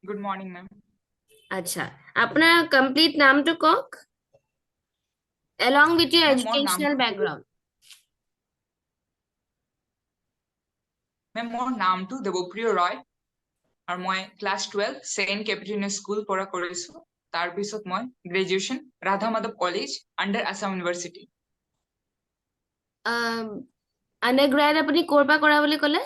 Good morning, ma'am. আচ্ছা, আপনার complete নামটা cock along with your Ma'am, more naam educational to background. ma'am more naam to Debopriyo Roy. আর মই class 12 second capital school পড়া কৰিছো। তাৰ পিছত মই graduation Radha Madhab college under Assam university. Undergrad আপুনি ক'ৰ পৰা কৰা বুলি ক'লে?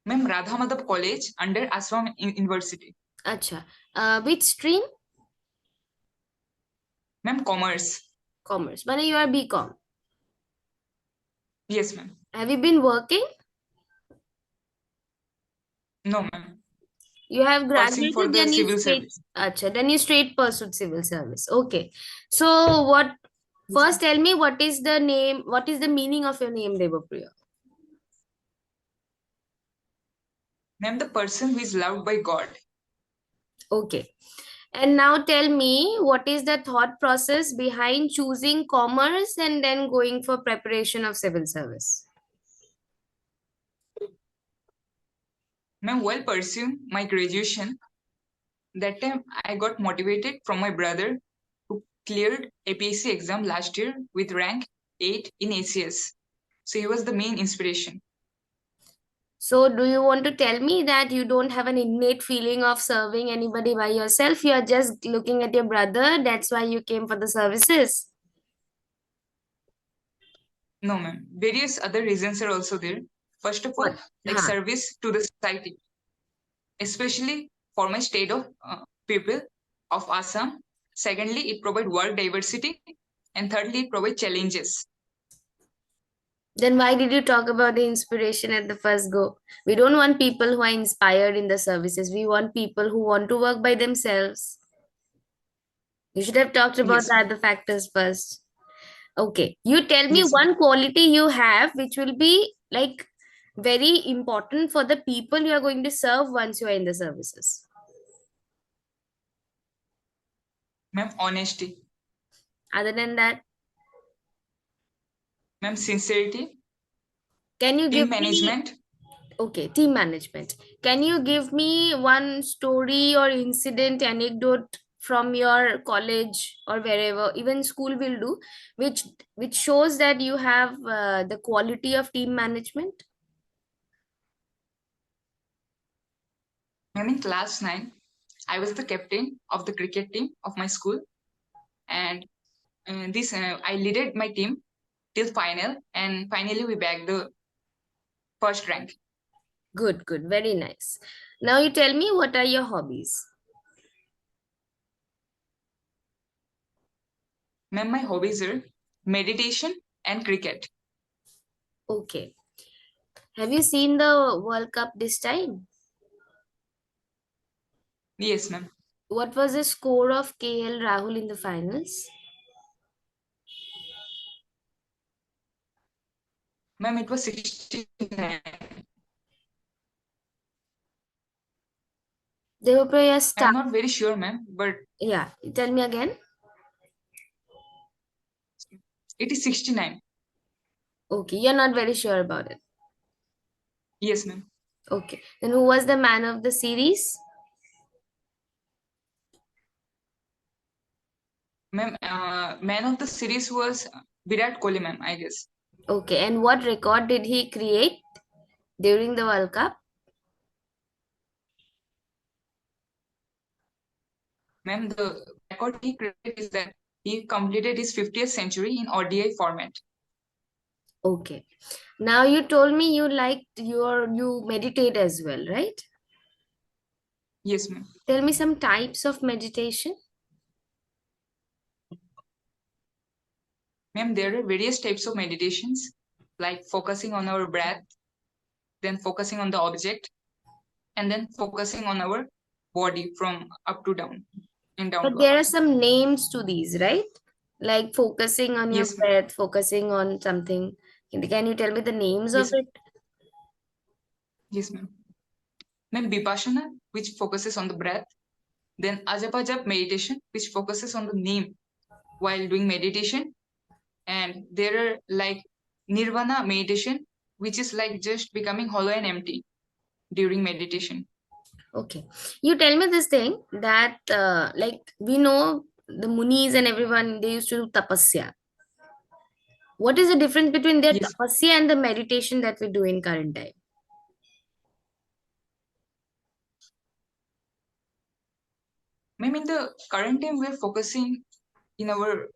Ma'am Radha Madhab college under Assam university. আচ্ছা, which stream? Ma'am commerce. Commerce, মানে you are BCom. Yes ma'am. Have you been working? No ma'am. You have pursuing for graduated, the then you civil straight, service. acha, then you straight pursued civil service. Okay. So what, first tell me what is the name, what is the meaning of your name, Debopriyo? Means the person who is loved by God. Okay. And now tell me what is the thought process behind choosing commerce and then going for preparation of civil service? Ma'am, while pursuing my graduation, that time I got motivated from my brother who cleared APSC exam last year with rank 8 in ACS. So he was the main inspiration. So, do you want to tell me that you don't have an innate feeling of serving anybody by yourself? You are just looking at your brother, that's why you came for the services? No, ma'am. Various other reasons are also there. First of all, What? like Huh. service to the society, especially for my state of people of Assam. Secondly, it provides work diversity. And thirdly, it provides challenges. Then why did you talk about the inspiration at the first go? We don't want people who are inspired in the services. We want people who want to work by themselves. You should have talked about Yes, the ma'am. other factors first. Okay, you tell me Yes, ma'am. one quality you have which will be like very important for the people you are going to serve once you are in the services. Ma'am, honesty. Other than that, Ma'am, sincerity. can you Team give me, management. okay, team management. Can you give me one story or incident, anecdote from your college or wherever, even school will do, which which shows that you have the quality of team management? Ma'am, in class 9, I was the captain of the cricket team of my school, and this I leaded my team till final, and finally we bagged the first rank. Good, good, very nice. Now you tell me what are your hobbies? Ma'am, my hobbies are meditation and cricket. Okay. Have you seen the World Cup this time? Yes, ma'am. What was the score of KL Rahul in the finals? Ma'am, it was 69. They were player I'm star. not very sure, ma'am, but Yeah, tell me again. it is 69. Okay, you're not very sure about it. Yes, ma'am. Okay, then who was the man of the series? Ma'am, man of the series was Virat Kohli, ma'am, I guess. Okay, and what record did he create during the World Cup? Ma'am, the record he created is that he completed his 50th century in ODI format. Okay, now you told me you liked you meditate as well, right? Yes, ma'am. Tell me some types of meditation. Ma'am, there are various types of meditations, like focusing on our breath, then focusing on the object, and then focusing on our body from up to down and down But to up. there are some names to these, right? Like focusing on your Yes, ma'am. breath, focusing on something. Can you tell me the names of Yes, it? yes, ma'am. Ma'am, Vipassana, which focuses on the breath, then Ajapajap meditation, which focuses on the name while doing meditation, and there are like Nirvana meditation, which is like just becoming hollow and empty. during meditation. Okay. You tell me this thing that, like, we know the Munis and everyone, they used to do tapasya. What is the difference between their Yes, tapasya and the meditation that we do in current time? ma'am, in the current time, we're focusing in our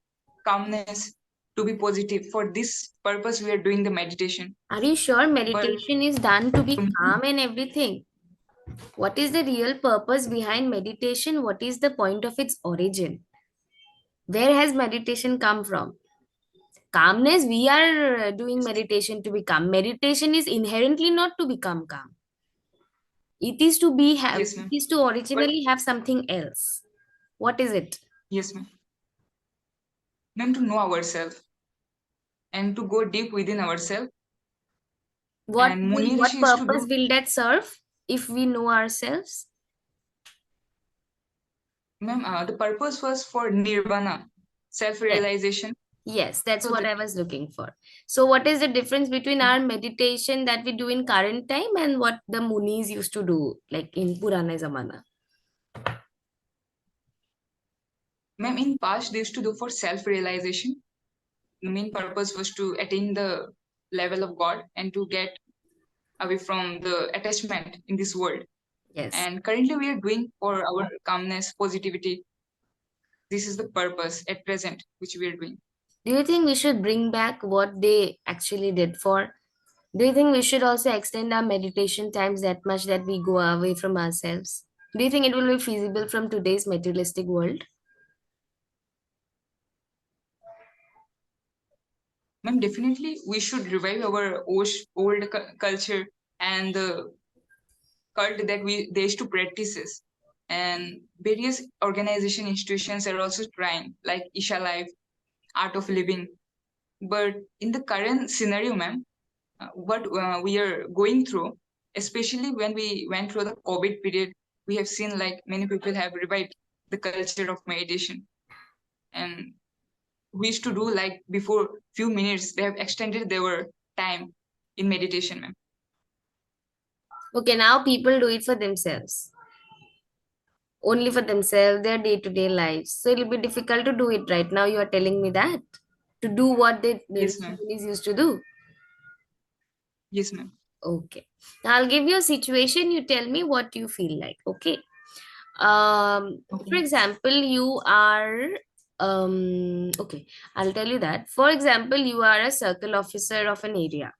calmness to be positive. For this purpose, we are doing the meditation. Are you sure But meditation is done to be to me, calm and everything? What is the real purpose behind meditation? What is the point of its origin? Where has meditation come from? Calmness, we are doing meditation to become. Meditation is inherently not to become calm. It is to be have. yes, It ma'am. is to But originally have something else. What is it? yes, ma'am. Ma'am, to know ourselves and to go deep within ourselves. And Muni What Rishi used to purpose do, will that serve if we know ourselves? ma'am, the purpose was for nirvana, self Yes. realization. Yes, that's So what that, I was looking for. So, what is the difference between our meditation that we do in current time and what the Munis used to do, like in Purana Zamana? ma'am, in past, they used to do for self realization. The main purpose was to attain the level of God and to get away from the attachment in this world. Yes. And currently, we are doing for our calmness, positivity. This is the purpose at present which we are doing. Do you think we should bring back what they actually did for? Do you think we should also extend our meditation times that much that we go away from ourselves? Do you think it will be feasible from today's materialistic world? Ma'am, definitely we should revive our old culture and the cult that we they used to practices. And various organization institutions are also trying, like Isha Life, Art of Living. But in the current scenario, ma'am, what we are going through, especially when we went through the COVID period, we have seen like many people have revived the culture of meditation. And we used to do like before few minutes, they have extended their time in meditation, ma'am. Okay, now people do it for themselves, only for themselves, their day to day lives. So it'll be difficult to do it right now. You are telling me that to do what the Yes, ma'am. Rishis used to do. Yes, ma'am. Okay, now I'll give you a situation. You tell me what you feel like. Okay. Okay, For ma'am. example, you are okay. I'll tell you that. For example, you are a circle officer of an area.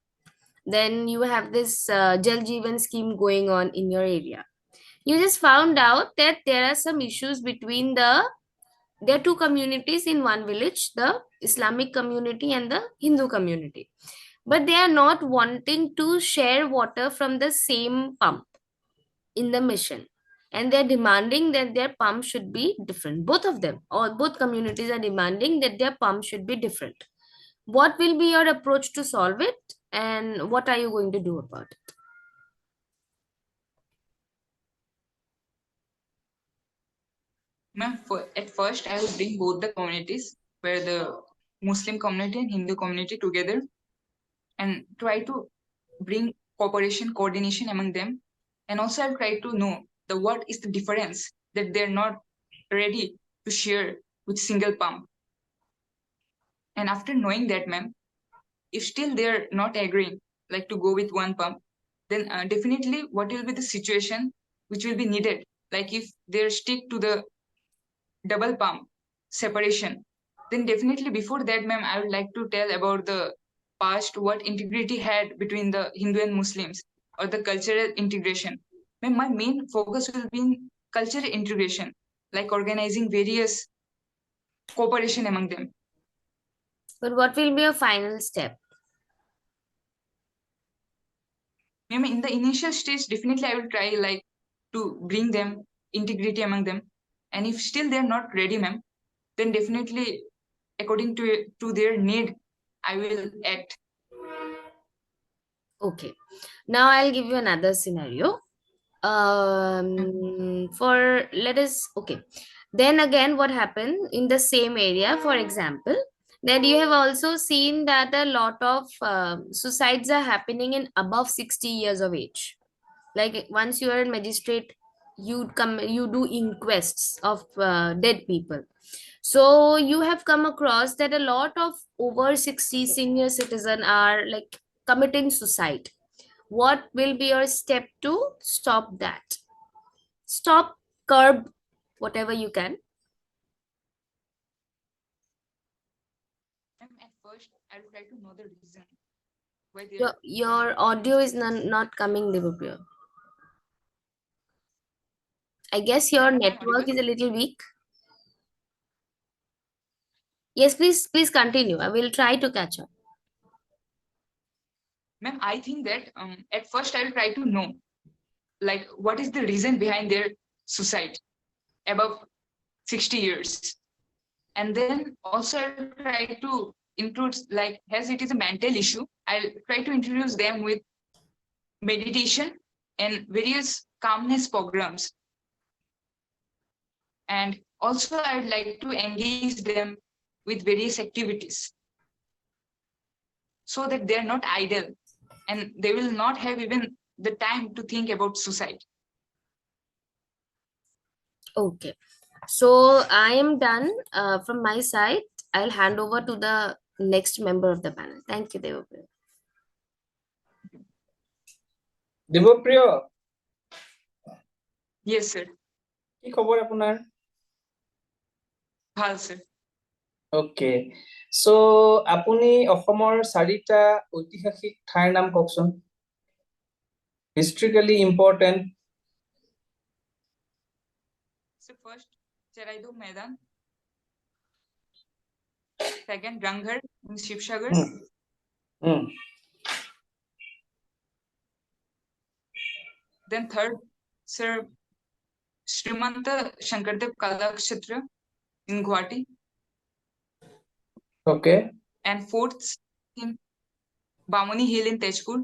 Then you have this Jal Jeevan scheme going on in your area. You just found out that there are some issues between there are two communities in one village, the Islamic community and the Hindu community, but they are not wanting to share water from the same pump in the mission, and they're demanding that their pump should be different. Both of them, or both communities, are demanding that their pump should be different. What will be your approach to solve it, and what are you going to do about it? Ma'am, at first, I would bring both the communities, where the Muslim community and Hindu community together, and try to bring cooperation, coordination among them. And also, I'll try to know the what is the difference that they're not ready to share with single pump. And after knowing that, ma'am, if still they're not agreeing, like to go with one pump, then definitely what will be the situation which will be needed? Like if they stick to the double pump separation, then definitely before that, ma'am, I would like to tell about the past what integrity had between the Hindu and Muslims or the cultural integration. Ma'am, my main focus will be in cultural integration, like organizing various cooperation among them. But what will be your final step? Ma'am, in the initial stage, definitely I will try like to bring them integrity among them. And if still they're not ready, ma'am, then definitely according to their need, I will act. Okay, now I'll give you another scenario. For let us, okay, then again, what happened in the same area, for example, that you have also seen that a lot of suicides are happening in above 60 years of age. Like once you are a magistrate, you do inquests of dead people. So you have come across that a lot of over 60 senior citizen are like committing suicide. What will be your step to stop that? Stop, curb, whatever you can. And at first, I will try to know the reason why Your they're your committing audio is suicide. not coming, Debopriyo. I guess your Am I network audible? is a little weak. Yes, please continue. I will try to catch up. Ma'am, I think that at first I will try to know, like, what is the reason behind their suicide above 60 years. And then also I'll try to include, like, as it is a mental issue, I'll try to introduce them with meditation and various calmness programs. And also I'd like to engage them with various activities so that they're not idle and they will not have even the time to think about suicide. Okay. So I am done from my side. I'll hand over to the next member of the panel. Thank you, Devapriya. Debopriyo, Yes, sir. কি খবৰ আপোনাৰ? ভাল, sir. Okay. So আপুনি অসমৰ 4টা ঐতিহাসিক ঠাইৰ নাম কওকচোন। Historically important. So first, Charaido Maidan. Second, Ranghar in Shivsagar. Then third, sir, Srimanta Shankardev Kalakshetra in Guwahati. Okay. And fourth, in Bamuni Hill in Tejpur.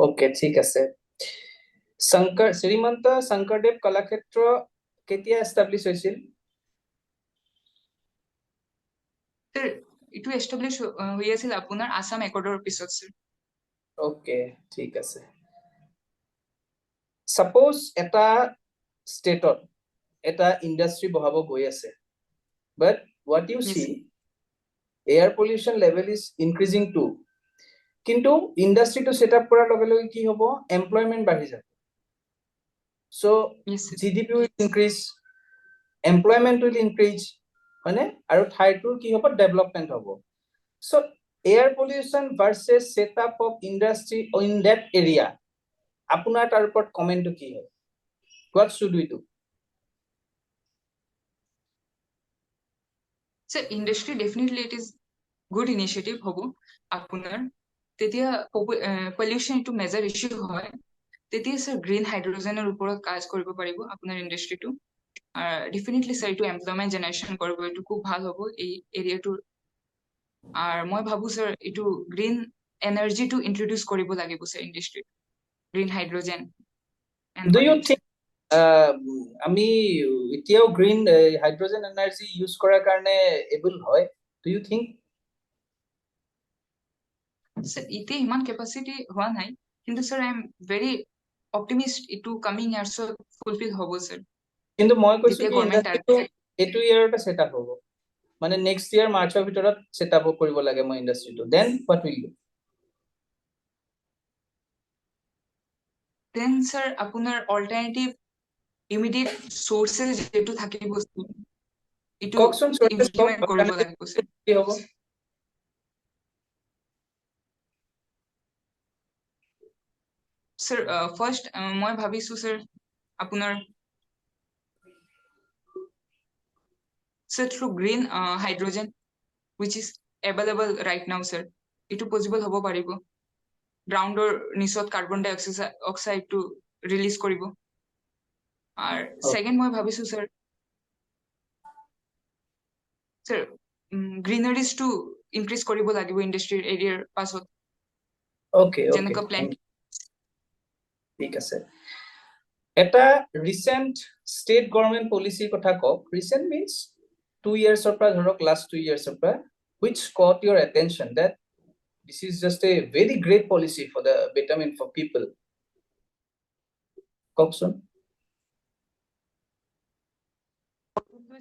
Okay, ঠিক আছে। শ্ৰীমন্ত শংকৰদেৱ কলাক্ষেত্ৰ কেতিয়া এষ্টাব্লিছ হৈছিল? Sir, it was established হৈ আছিল আপোনাৰ আসাম একৰ্ডৰ পিছত, sir. Okay, ঠিক আছে। Suppose এটা ষ্টেটত এটা ইন্ডাষ্ট্ৰি বহাব গৈ আছে, but what you Yes, see, sir. air pollution level is increasing too. কিন্তু ইন্ডাষ্ট্ৰিটো সেটআপ কৰাৰ লগে লগে কি হ'ব? এমপ্লয়মেন্ট বাঢ়ি যাব। So Yes, sir. GDP will increase, employment will increase, হয়নে? আৰু ঠাইটোৰ কি হ'ব? ডেভেলপমেন্ট হ'ব। So air pollution versus setup of industry in that area, আপোনাৰ তাৰ ওপৰত কমেন্টটো কি হয়? What should we do? Sir, industry definitely it is good initiative হ'ব আপোনাৰ তেতিয়া pollution to major issue হয় তেতিয়া sir green hydrogenৰ ওপৰত কাজ কৰিব পাৰিব আপোনাৰ ইন্ডাষ্ট্ৰিটো definitely sir এইটো employment generation কৰিব এইটো খুব ভাল হ'ব এই এৰিয়াটোৰ আৰু মই ভাবো sir এইটো green energy to introduce কৰিব লাগিব sir industry green hydrogen and Do you whatnot. think আমি এতিয়াও গ্ৰীণ হাইড্ৰোজেন এনাৰ্জি ইউজ কৰাৰ কাৰণে এবল হয়? Do you think? Sir, এতিয়া ইমান capacity হোৱা নাই কিন্তু sir I am very optimist এইটো coming years fulfill হ'ব sir. কিন্তু মই কৈছো যেতিয়া কি government ইন্ডাষ্ট্ৰিটো এইটো ইয়াৰতে সেটআপ হ'ব, মানে নেক্সট ইয়াৰ মাৰ্চৰ ভিতৰত সেটআপ কৰিব লাগে মই ইন্ডাষ্ট্ৰিটো, then what will you? then sir আপোনাৰ alternative immediate sources যেটো থাকিব এইটো ককচোন সোর্সেস কক, implement কৰিব লাগিব sir. কি হ'ব? Sir, first মই ভাবিছো sir আপোনাৰ sir through green hydrogen which is available right now sir এইটো possible হ'ব পাৰিব গ্ৰাউণ্ডৰ নিচত কাৰ্বন ডাই অক্সাইডটো ৰিলিজ কৰিব আৰু সেকেন্ড মই ভাবিছো sir গ্ৰীনাৰিজ টু ইনক্ৰিজ কৰিব লাগিব ইন্ডাষ্ট্ৰিৰ এৰিয়াৰ পাছত ওকে ওকে যেনেকৈ প্লেন্ট ঠিক আছে। এটা রিসেন্ট স্টেট গভর্নমেন্ট পলিসিৰ কথা কক। রিসেন্ট মিন্স 2 ইয়ার্সৰ পৰা ধৰক লাষ্ট 2 ইয়ার্সৰ পৰা, which caught your attention that this is just a very great policy for the betterment for people? কওকচোন।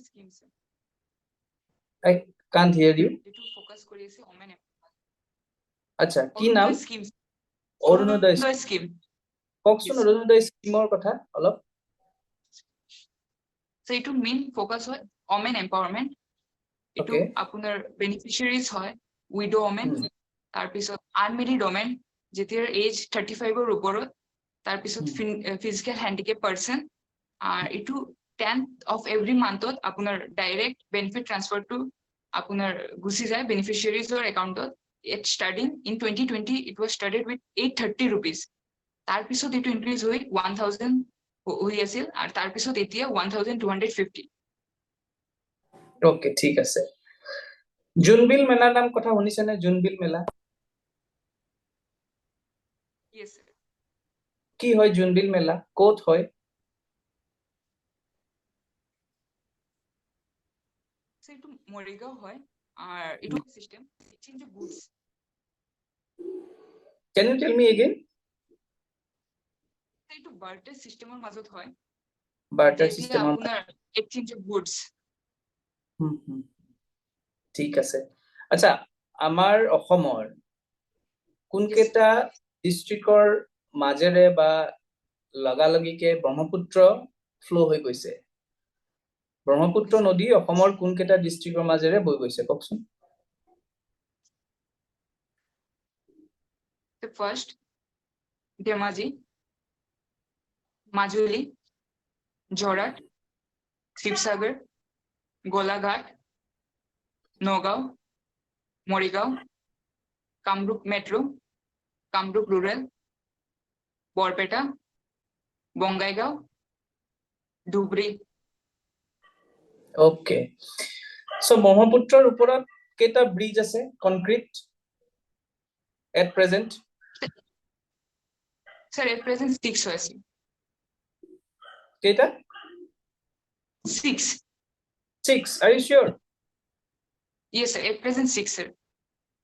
Scheme, sir. I can't hear you. Itu focus কৰি আছে women আচ্ছা, কি নাম? scheme. অৰুণোদয় scheme. কওকচোন অৰুণোদয় স্কিমৰ কথা অলপ। So itu main focus হয় women empowerment. Itu Okay. আপোনাৰ beneficiaries হয় widow women, তাৰপিছত unmarried women যেতিয়াৰ age 35 ৰ ওপৰত, তাৰপিছত physical handicap person, ইটো 10th of every monthত আপোনাৰ direct benefit transfer to আপোনাৰ গুচি যায় beneficiaries or accountত. It starting in 2020 it was started with 830 rupees. তাৰপিছত ইটো increase হৈ 1000 হৈ আছিল আৰু তাৰপিছত এতিয়া 1250. ওকে, ঠিক আছে। জোনবিল মেলাৰ নাম কথা শুনিছেনে? জোনবিল মেলা Yes, sir. কি হয় জোনবিল মেলা? ক'ত হয়? So itu মৰিগাঁও হয় আর itu system exchange of goods. Can you tell me again? So itu barter system এর মাজত হয়, বাৰ্টাৰ যেটি চিষ্টেম। আপনার exchange of goods. ঠিক আছে। আচ্ছা, আমাৰ অসমৰ কোনকেইটা ডিস্ট্ৰিক্টৰ মাজেৰে বা লগালগিকে ব্ৰহ্মপুত্ৰ ফ্লো হৈ গৈছে? ব্ৰহ্মপুত্ৰ নদী অসমৰ কোনকেইটা ডিস্ট্ৰিক্টৰ মাজেৰে বৈ গৈছে কওকচোন। The first Dhemaji, Majuli, Jorhat, Sivasagar, Golaghat, Nagaon, Morigaon, Kamrup metro, Kamrup rural, Barpeta, Bongaigaon, Dhubri. Okay, so ব্ৰহ্মপুত্ৰৰ ওপৰত কেইটা ব্ৰিজ আছে concrete at present? Sir at present 6 হয়েছে। কেইটা? 6। 6, are you sure? Yes sir, at present 6 sir.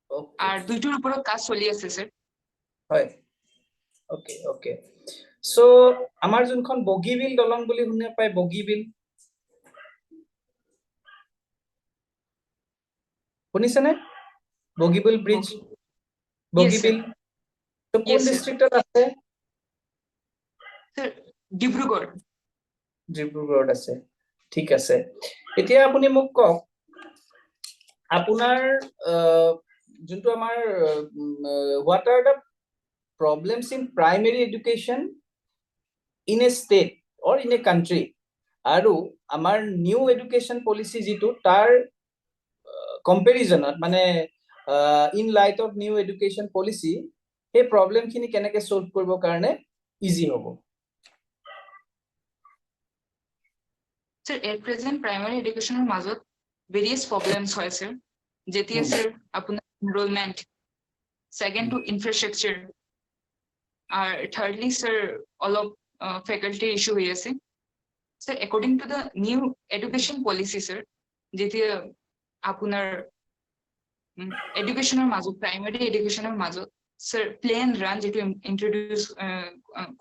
Okay. আর দুইটার উপরও কাজ চলি আছে স্যার। হয়। ওকে ওকে, সো আমাৰ যোনখন বগীবিল দলং বুলি শুনি পায়, বগীবিল শুনিছেনে? বগীবিল ব্ৰিজ, বগীবিল তো কোন ডিস্ট্ৰিক্টত আছে? স্যার ডিব্ৰুগড়। ডিব্ৰুগড়ত আছে, ঠিক আছে। এতিয়া আপুনি মোক কওক, আপোনাৰ যোনটো আমাৰ what are the problems in primary education in a state or in a country, আৰু আমাৰ নিউ এডুকেশন পলিসি যেটো তাৰ কম্পেৰিজনত মানে in light off new education policy এই প্ৰবলেম খিনি কেনেকে সলভ কৰিব কাৰণে ইজি হ'ব? স্যার এট প্রেজেন্ট প্রাইমারি এডুকেশনের মাজত ভেরিয়াস প্রবলেমস হয় স্যার, যেটি স্যার আপনার এনরোলমেন্ট, সেকেন্ড টু ইনফ্রাস্ট্রাকচার, আর থার্ডলি স্যার অলপ ফ্যাকাল্টি ইস্যু হয়ে আছে। Sir according to the new education policy sir, যেটি আপনার এডুকেশনের মাজত, প্রাইমারি এডুকেশনের মাজত স্যার প্লে এন্ড রান যেটো ইন্ট্রোডিউস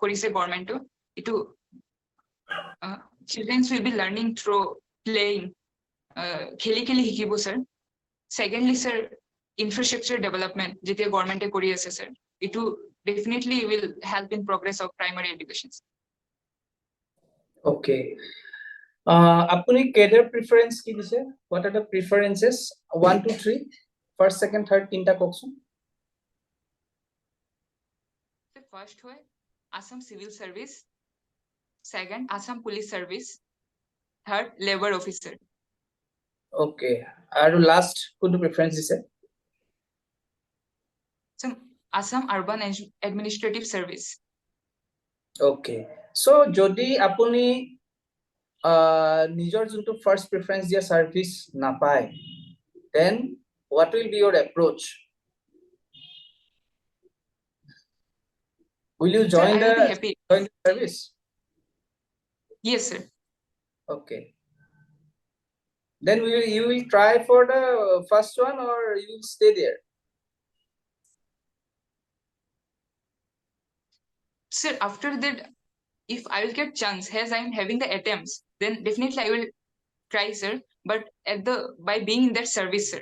কৰিছে গভর্নমেন্টে, এটো children will be learning through playing, খেলি খেলি শিকিব sir. Secondly sir infrastructure development যেটা গভর্নমেন্টে কৰি আছে স্যার, এটো definitely will help in progress of primary education. Okay. Apuni career preference ki dise? What are the preferences? 1 2 3, first second third tinta koksun. The first hoy Assam Civil Service, second Assam Police Service, third Labor Officer. Okay, aru last kuntu preference dise? So Assam Urban Administrative Service. Okay, so jodi apuni নিজৰ যোনটো first preference দিয়া service না পায়, then what will be your approach? Will you join Sir, I will be happy. join the service? Yes sir. Okay, then you will try for the first one or you will stay there? Sir, after that if I will get chance, as I'm having the attempts, then definitely I will try, sir. But by being in that service, sir.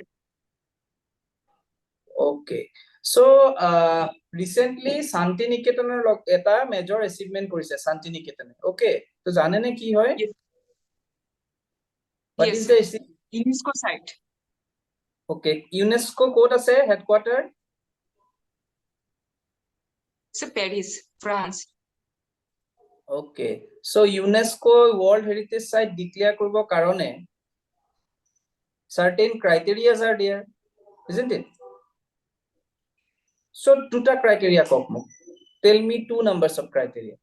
Okay. So, recently Shanti Niketan eta major achievement korise Shanti Niketan. Okay. So jane ne ki hoy? Yes, What yes, is sir. the UNESCO site. Okay. UNESCO ক'ত আছে headquarter? Sir, Paris, France. Okay. So UNESCO World Heritage Site declare কৰিব কাৰণে certain criteria are there, isn't it? So দুটা criteria কওক মোক. Tell me two numbers of criteria.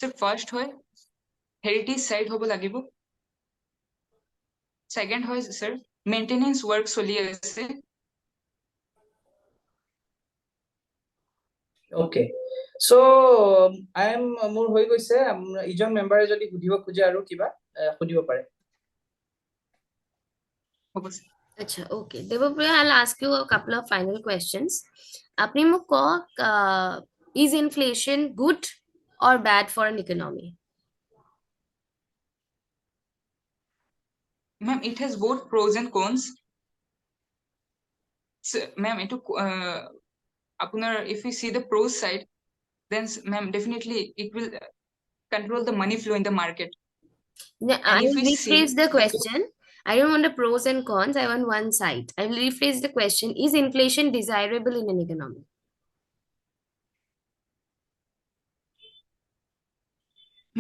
Sir, first hoy heritage site hobo লাগিব. Second hoy sir maintenance work চলি আছে. Okay. So I am মোৰ হৈ গৈছে ইজন মেম্বাৰে যদি সুধিব খোজে আৰু কিবা সুধিব পাৰে. হ'ব sir. Acha, okay. Debopriyo, I'll ask you a couple of final questions. Apni muk kok, is inflation good or bad for an economy? Ma'am, it has both pros and cons. So, ma'am, if we see the pros side, then ma'am, definitely it will control the money flow in the market. I And if will we see rephrase the question. I don't want the pros and cons. I want one side. I will rephrase the question. Is inflation desirable in an economy?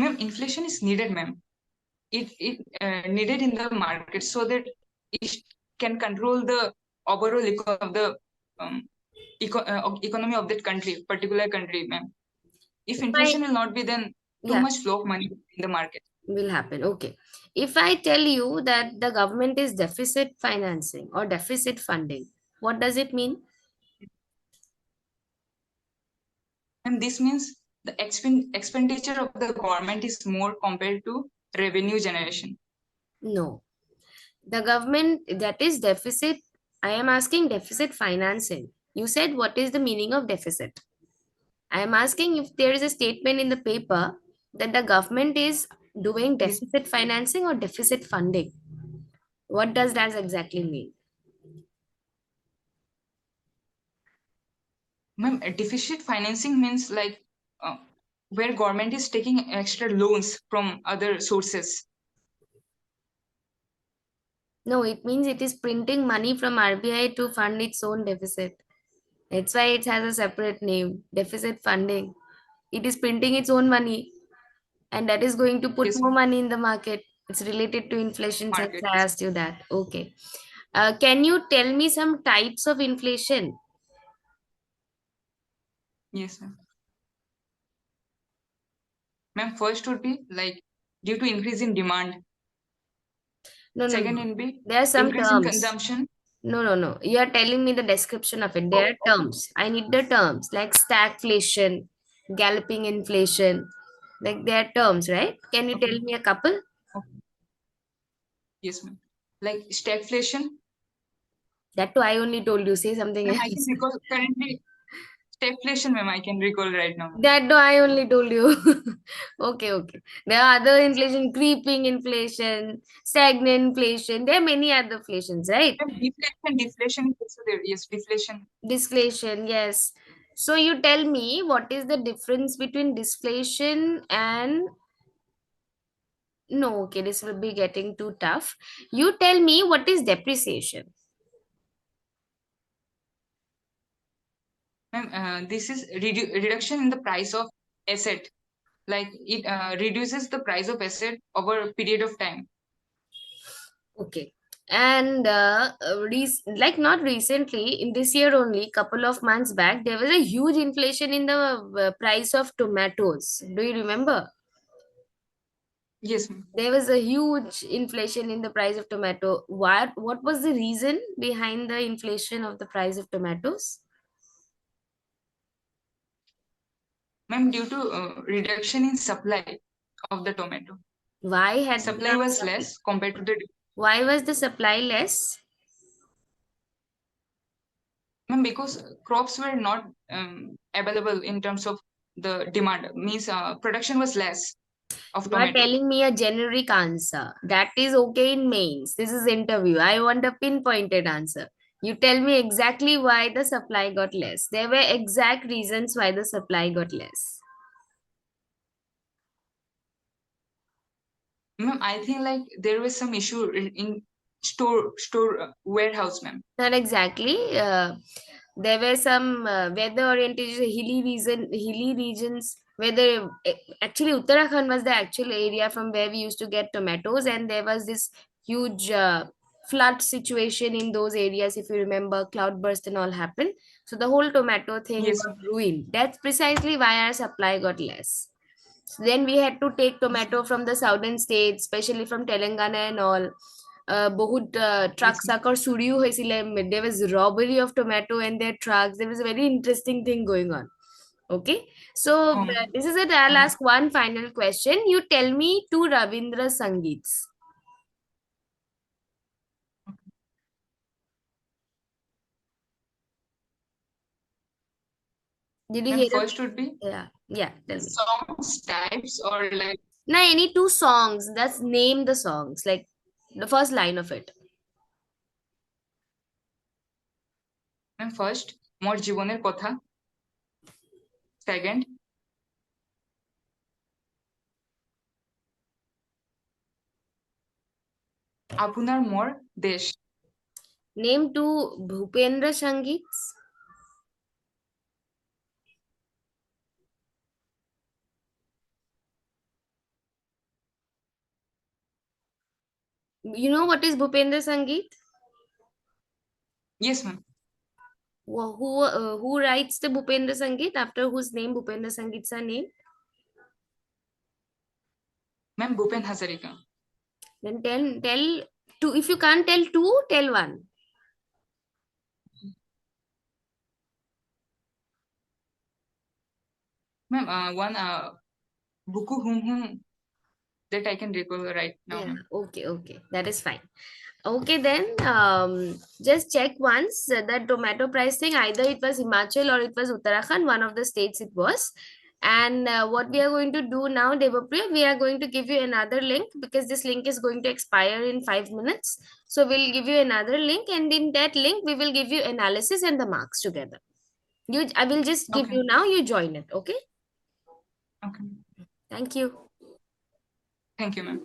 ma'am, inflation is needed, ma'am. It needed in the market so that it can control the overall economy of that country, particular country, ma'am. If inflation will not be, then too Yeah, much flow of money in the market. will happen. Okay. If I tell you that the government is deficit financing or deficit funding, what does it mean? And this means the expenditure of the government is more compared to revenue generation. No. The government that is deficit, I am asking deficit financing. You said what is the meaning of deficit? I am asking if there is a statement in the paper that the government is doing Yes, deficit financing or deficit funding. What does that exactly mean? ma'am, deficit financing means like where government is taking extra loans from other sources. No, it means it is printing money from RBI to fund its own deficit. That's why it has a separate name, deficit funding. It is printing its own money, and that is going to put Yes, more money in the market. It's related to inflation, since market. I asked you that. Okay. Can you tell me some types of inflation? Yes, ma'am. Ma'am, first would be like due to increase in demand. No, no, Second no. would be There are some increase in terms. consumption. No, no, no. You are telling me the description of it. There are Okay. terms. I need the terms like stagflation, galloping inflation. Like there are terms, right? Can you tell Okay. me a couple? Okay. Yes, ma'am. Like stagflation. That too, I only told you. Say something Ma'am, I can else. recall currently stagflation, ma'am. I can recall right now. That too, I only told you. Okay, okay. There are other inflation, creeping inflation, stagnant inflation. There are many other inflations, right? Ma'am, deflation is also there. Yes, deflation. Deflation, yes. So you tell me what is the difference between deflation and no, okay, this will be getting too tough. You tell me what is depreciation. Ma'am, this is reduction in the price of asset. Like it reduces the price of asset over a period of time. Okay. And like not recently, in this year only, couple of months back, there was a huge inflation in the price of tomatoes. Do you remember? Yes, ma'am. There was a huge inflation in the price of tomato. What was the reason behind the inflation of the price of tomatoes? Ma'am, due to reduction in supply of the tomato. Why had Supply the was less compared to the why was the supply less? Ma'am, because crops were not available in terms of the demand, means production was less of You are tomato. telling me a generic answer. That is okay in mains. This is interview. I want a pinpointed answer. You tell me exactly why the supply got less. There were exact reasons why the supply got less. Ma'am, I think like there was some issue in store warehouse, ma'am. Not exactly. There were some weather oriented hilly regions. Actually Uttarakhand was the actual area from where we used to get tomatoes, and there was this huge flood situation in those areas. If you remember, cloudburst and all happened, so the whole tomato thing Yes, got ma'am. ruined. That's precisely why our supply got less. So then we had to take Yes, tomato from the southern states, especially from Telangana and all. বহুত truck yes, ma'am. চাকৰ চুৰিও হৈছিলে. There was robbery of tomato and their trucks. There was a very interesting thing going on. Okay, so Um, this is it. I'll ask one final question. You tell me two Ravindra Sangeets. Did you ma'am, hear first would be yeah, tell me. songs types or like, Now, any two songs. That's name the songs, like the first line of it. ma'am, first মোর জীবনের কথা, second আপনার মোর দেশ. Name two Bhupendra Sangeets. You know what is Bhupendra Sangeet? Yes, ma'am. Who writes the Bhupendra Sangeet, after whose name Bhupendra Sangeets are named? Ma'am, Bhupen Hazarika. Then tell two. If you can't tell two, tell one. Ma'am, one buku hum hum that I can recall right now, Yeah, ma'am. okay, that is fine. Okay, then just check once that tomato price thing. Either it was Himachal or it was Uttarakhand, one of the states it was. And what we are going to do now, Debopriyo, we are going to give you another link, because this link is going to expire in 5 minutes. So we'll give you another link, and in that link we will give you analysis and the marks together. I will just give Okay, you now. You join it. Okay. okay. Thank you. Thank you, ma'am.